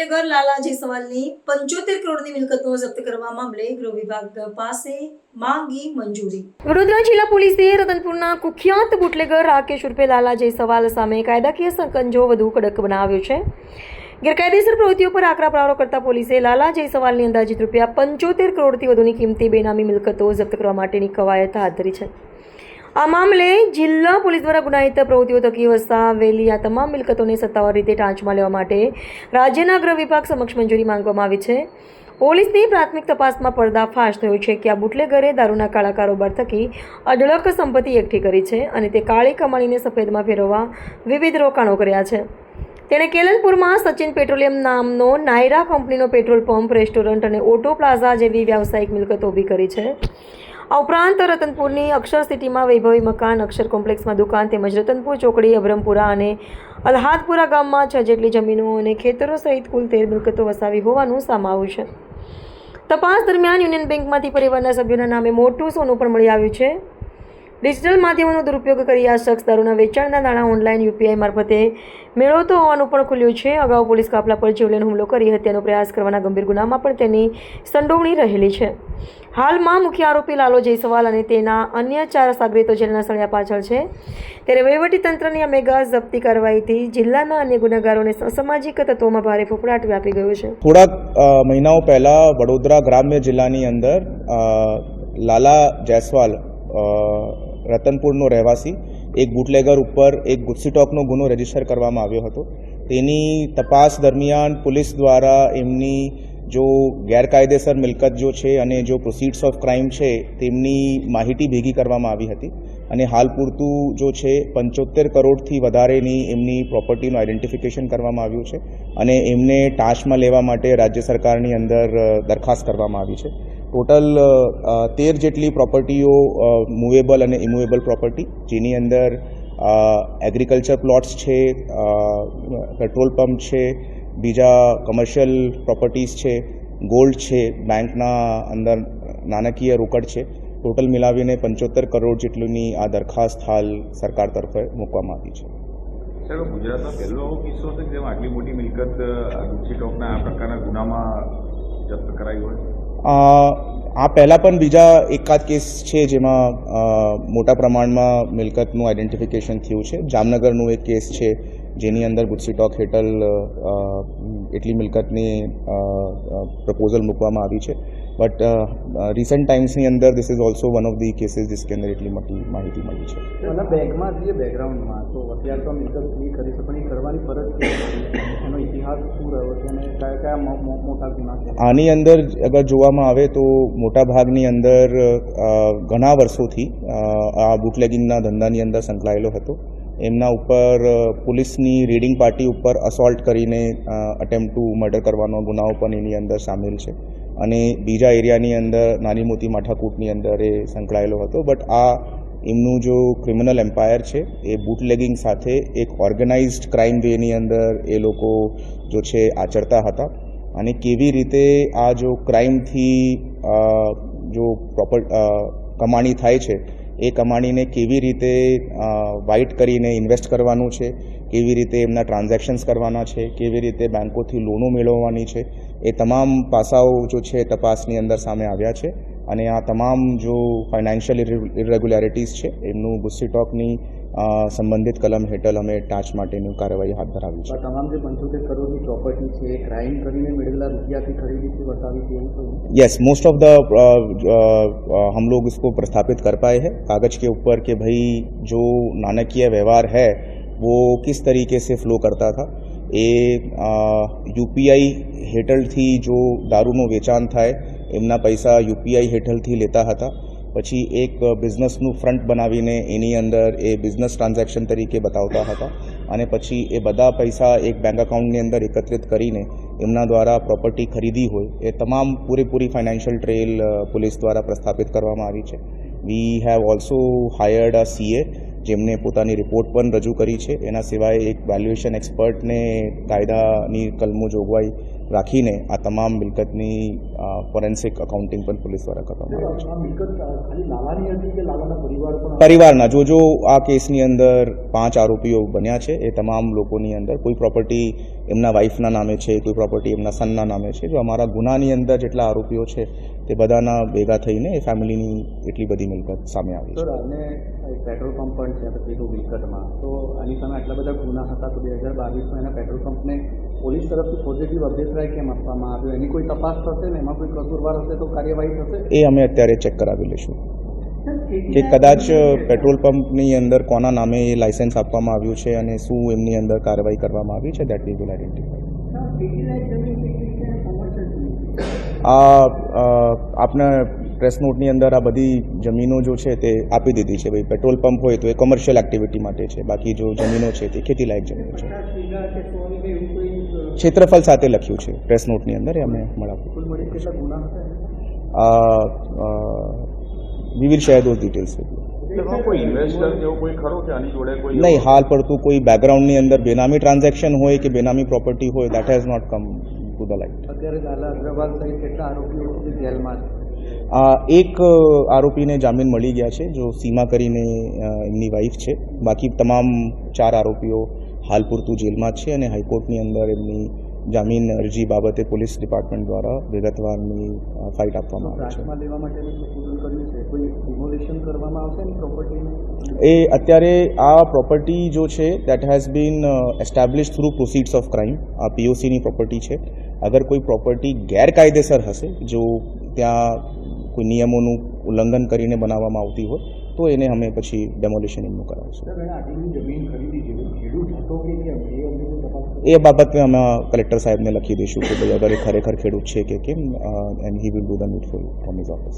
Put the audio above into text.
Bootlegger લાલા જયસવાલની 75 કરોડની મિલકતો જપ્ત કરવા મામલે ગૃહ વિભાગ પાસે માંગી મંજૂરી। વડોદરા જિલ્લા પોલીસે રતનપુરના કુખ્યાત બુટલેગર રાકેશ ઉર્ફે લાલા જયસવાલ સામે કાયદાકીય સંકંજો વધુ કડક બનાવ્યો છે। ગેરકાયદેસર પ્રવૃત્તિઓ પર આકરા પ્રહારો કરતા પોલીસે લાલા જયસવાલની અંદાજિત રૂપિયા 75 કરોડથી વધુની કિંમતી બેનામી મિલકતો જપ્ત કરવા માટેની કવાયત હાથ ધરી છે। આ મામલે જિલ્લા પોલીસ દ્વારા ગુનાહિત પ્રવૃત્તિઓ થકી વસાવેલી આ તમામ મિલકતોને સત્તાવાર રીતે ટાંચમાં લેવા માટે રાજ્યના ગૃહ વિભાગ સમક્ષ મંજૂરી માંગવામાં આવી છે। પોલીસની પ્રાથમિક તપાસમાં પર્દાફાશ થયો છે કે આ બુટલેગરે દારૂના કાળા કારોબાર થકી અઢળક સંપત્તિ એકઠી કરી છે અને તે કાળી કમાણીને સફેદમાં ફેરવવા વિવિધ રોકાણો કર્યા છે। તેણે કેલનપુરમાં સચિન પેટ્રોલિયમ નામનો નાયરા કંપનીનો પેટ્રોલ પંપ, રેસ્ટોરન્ટ અને ઓટો પ્લાઝા જેવી વ્યાવસાયિક મિલકતો ઊભી કરી છે। આ ઉપરાંત રતનપુરની અક્ષર સિટીમાં વૈભવી મકાન, અક્ષર કોમ્પ્લેક્સમાં દુકાન તેમજ રતનપુર ચોકડી, અભરમપુરા અને અલ્હાદપુરા ગામમાં 6 જેટલી જમીનો અને ખેતરો સહિત કુલ 13 મિલકતો વસાવી હોવાનું સામે આવ્યું છે। તપાસ દરમિયાન યુનિયન બેંકમાંથી પરિવારના સભ્યોના નામે મોટું સોનું પણ મળી આવ્યું છે। ડિજિટલ માધ્યમોનો દુરુપયોગ કરી આ શખ્સ દારૂના વેચાણના નાણાં ઓનલાઈન યુપીઆઈ મારફતે મેળવતો હોવાનું પણ ખુલ્યું છે। અગાઉ પોલીસ કાફલા પર જીવલેણ હુમલો કરી હત્યાનો પ્રયાસ કરવાના ગંભીર ગુનામાં પણ તેની સંડોવણી રહેલી છે। હાલમાં મુખ્ય આરોપી લાલો જયસવાલ અને તેના અન્ય 4 સાગરીતો જેલના સળિયા પાછળ છે। ત્યારે વહીવટીતંત્રની આ મેગા જપ્તી કાર્યવાહીથી જિલ્લાના અન્ય ગુનેગારોને અસામાજિક તત્વોમાં ભારે ફફડાટ વ્યાપી ગયો છે। થોડાક મહિનાઓ પહેલા વડોદરા ગ્રામ્ય જિલ્લાની અંદર લાલા જયસવાલ રતનપુરનો રહેવાસી એક બુટલેગર ઉપર એક ગુસ્સીટોકનો ગુનો રજીસ્ટર કરવામાં આવ્યો હતો। તેની તપાસ દરમિયાન પોલીસ દ્વારા એમની જો ગેરકાયદેસર મિલકત જો છે અને જો પ્રોસીડ્સ ઓફ ક્રાઇમ છે તેમની માહિતી ભેગી કરવામાં આવી હતી અને હાલ પૂરતું જો છે 75 કરોડથી વધારેની એમની પ્રોપર્ટીનું આઈડેન્ટિફિકેશન કરવામાં આવ્યું છે અને એમને ટાંચમાં લેવા માટે રાજ્ય સરકારની અંદર દરખાસ્ત કરવામાં આવી છે। ટોટલ 13 જેટલી પ્રોપર્ટીઓ મૂવેબલ અને ઇમૂવેબલ પ્રોપર્ટી, જેની અંદર એગ્રીકલ્ચર પ્લોટ્સ છે, પેટ્રોલ પંપ છે, બીજા કમર્શિયલ પ્રોપર્ટીઝ છે, ગોલ્ડ છે, બેંકના અંદર નાણાકીય રોકડ છે। ટોટલ મિલાવીને 75 કરોડ જેટલીની આ દરખાસ્ત હાલ સરકાર તરફે મૂકવામાં આવી છે। સાહેબ, ગુજરાતમાં પહેલો એવો કિસ્સો હતો જેમાં આટલી મોટી મિલકત ગુસ્સીટોકના આ પ્રકારના ગુનામાં જપ્ત કરાઈ હોય? આ પહેલાં પણ બીજા એકાદ કેસ છે જેમાં મોટા પ્રમાણમાં મિલકતનું આઈડેન્ટિફિકેશન થયું છે। જામનગરનું એક કેસ છે જેની અંદર ગુસ્સીટોક હેઠળ એટલી મિલકતની પ્રપોઝલ મૂકવામાં આવી છે। બટ રિસન્ટ ટાઈમ્સની અંદર this is also one of the cases जिसके अंदर એટલી મોટી માહિતી મળી છે। અને બેંકમાં જે બેકગ્રાઉન્ડમાં તો અત્યારે તો મિલકત ફ્રી કરી છે, પણ એ કરવાની ફરજ છે, એનો ઇતિહાસ શું રહ્યો છે અને કયા કયા મોટા ગુના છે? આની અંદર અગર જોવામાં આવે તો મોટા ભાગની અંદર ઘણા વર્ષોથી આ બુટલેગિંગના ધંધાની અંદર સંકળાયેલો હતો। એમના ઉપર પોલીસની રેડિંગ પાર્ટી ઉપર અસોલ્ટ કરીને અટેમ્પ્ટ ટુ મર્ડર કરવાનો ગુનાઓ પણ એની અંદર સામેલ છે અને બીજા એરિયાની અંદર નાની મોટી માથાકૂટની અંદર એ સંકળાયેલો હતો। બટ આ એમનું જો ક્રિમિનલ એમ્પાયર છે એ બુટલેગિંગ સાથે એક ઓર્ગેનાઇઝડ ક્રાઇમ વેની અંદર એ લોકો જો છે આચરતા હતા અને કેવી રીતે આ જો ક્રાઇમથી જો પ્રોપર કમાણી થાય છે એ કમાણીને કેવી રીતે વાઇટ કરીને ઇન્વેસ્ટ કરવાનું છે, કેવી રીતે એમના ટ્રાન્ઝેક્શન્સ કરવાના છે, કેવી રીતે બેંકોથી લોનો મેળવવાની છે, એ તમામ પાસાઓ જો છે તપાસની અંદર સામે આવ્યા છે અને આ તમામ જો ફાઇનાન્શિયલ ઇરેગ્યુલારિટીઝ છે એમનું ગુસ્સીટોકની સંબંધિત કલમ હેઠળ અમે ટાંચ માટેની કાર્યવાહી હાથ ધરાવી છે। તમામ જે 75 કરોડની પ્રોપર્ટી છે એ ક્રાઇમ કરીને મેળવેલા રૂપિયાથી ખરીદીથી બતાવી છે એવું થયું? यस, मोस्ट ऑफ द हम लोग इसको प्रस्थापित कर पाए हैं कागज के ऊपर कि भाई जो नाणकीय व्यवहार है वो किस तरीके से फ्लो करता था। એ યુપીઆઈ હેઠળથી જો દારૂનું વેચાણ થાય એમના પૈસા યુપીઆઈ હેઠળથી લેતા હતા, પછી એક બિઝનેસનું ફ્રન્ટ બનાવીને એની અંદર એ બિઝનેસ ટ્રાન્ઝેક્શન તરીકે બતાવતા હતા અને પછી એ બધા પૈસા એક બેંક એકાઉન્ટની અંદર એકત્રિત કરીને એમના દ્વારા પ્રોપર્ટી ખરીદી હોય એ તમામ પૂરેપૂરી ફાઇનાન્શિયલ ટ્રેલ પોલીસ દ્વારા પ્રસ્થાપિત કરવામાં આવી છે। We have also hired a CA જેમને પોતાની રિપોર્ટ પણ રજૂ કરી છે। એના સિવાય એક વેલ્યુએશન એક્સપર્ટને કાયદાની કલમો જોગવાઈ રાખીને આ તમામ મિલકતની ફોરેન્સિક અકાઉન્ટિંગ પણ પોલીસ દ્વારા કરવામાં આવી છે। પરિવારના જો આ કેસની અંદર 5 આરોપીઓ બન્યા છે એ તમામ લોકોની અંદર કોઈ પ્રોપર્ટી એમના વાઇફના નામે છે, કોઈ પ્રોપર્ટી એમના સનના નામે છે. જો અમારા ગુનાની અંદર જેટલા આરોપીઓ છે તે બધાના ભેગા થઈને એ ફેમિલીની એટલી બધી મિલકત સામે આવી છે. સર અને એક પેટ્રોલ પંપ પણ છે પેલું મિલકતમાં, તો આની સામે આટલા બધા ગુના હતા તો 2022માં એના પેટ્રોલ પંપને પોલીસ તરફથી પોઝિટિવ અભિપ્રાય કેમ આપવામાં આવ્યો? એની કોઈ તપાસ થશે ને એમાં કોઈ કસૂરવાર હશે તો કાર્યવાહી થશે? એ અમે અત્યારે ચેક કરાવી લઈશું કે કદાચ પેટ્રોલ પંપની અંદર કોના નામે એ લાયસન્સ આપવામાં આવ્યું છે અને શું એમની અંદર કાર્યવાહી કરવામાં આવી છે, દેટ વી વિલ આઈડેન્ટિફાય. આપના પ્રેસ નોટની અંદર આ બધી જમીનો જો છે તે આપી દીધી છે. ભાઈ પેટ્રોલ પંપ હોય તો એ કોમર્શિયલ એક્ટિવિટી માટે છે, બાકી જો જમીનો છે તે ખેતીલાયક જમીનો છે. ક્ષેત્રફળ સાથે લખ્યું છે પ્રેસ નોટની અંદર, એ અમે મળાવ્યું. કુલ મળી કેટલા ગુના હશે? We will share those details with you. એમાં કોઈ ઇન્વેસ્ટર જેવું કોઈ ખરો કે આની જોડે કોઈ નહીં, હાલ પડતું કોઈ બેકગ્રાઉન્ડની અંદર બેનામી ટ્રાન્ઝેક્શન હોય કે બેનામી પ્રોપર્ટી હોય, that has not come to the light. અત્યારે લાલા અગ્રવાલ સહિત કેટલા આરોપીઓ જેલમાં છે? એક આરોપીને જામીન મળી ગયા છે, જો સીમા કરીને એમની વાઈફ છે. બાકી તમામ 4 આરોપીઓ હાલ પૂરતું જેલમાં જ છે અને હાઈકોર્ટની અંદર એમની જામીન અરજી બાબતે પોલીસ ડિપાર્ટમેન્ટ દ્વારા વિગતવારની ફાઇટ આપવામાં આવે છે. ટ્રાન્સમાં લેવા માટે પ્રપોઝલ કર્યું છે, કોઈ ડિમોલિશન કરવામાં આવશે ને પ્રોપર્ટીનું? એ અત્યારે આ પ્રોપર્ટી જો છે that has been establish through પ્રોસીડ્સ of crime. આ પીઓસીની પ્રોપર્ટી છે. અગર કોઈ પ્રોપર્ટી ગેરકાયદેસર હશે, જો ત્યાં કોઈ નિયમોનું ઉલ્લંઘન કરીને બનાવવામાં આવતી હોય તો એને અમે પછી ડેમોલિશન એમનું કરાવશું. આટલી જમીન ખરીદી છે, ખેડૂત હતો કે કેમ એ બાબતે અમે કલેક્ટર સાહેબને લખી દઈશું કે ભાઈ અગર એ ખરેખર ખેડૂત છે કે કેમ, and he will do the નીડફુલ from his office.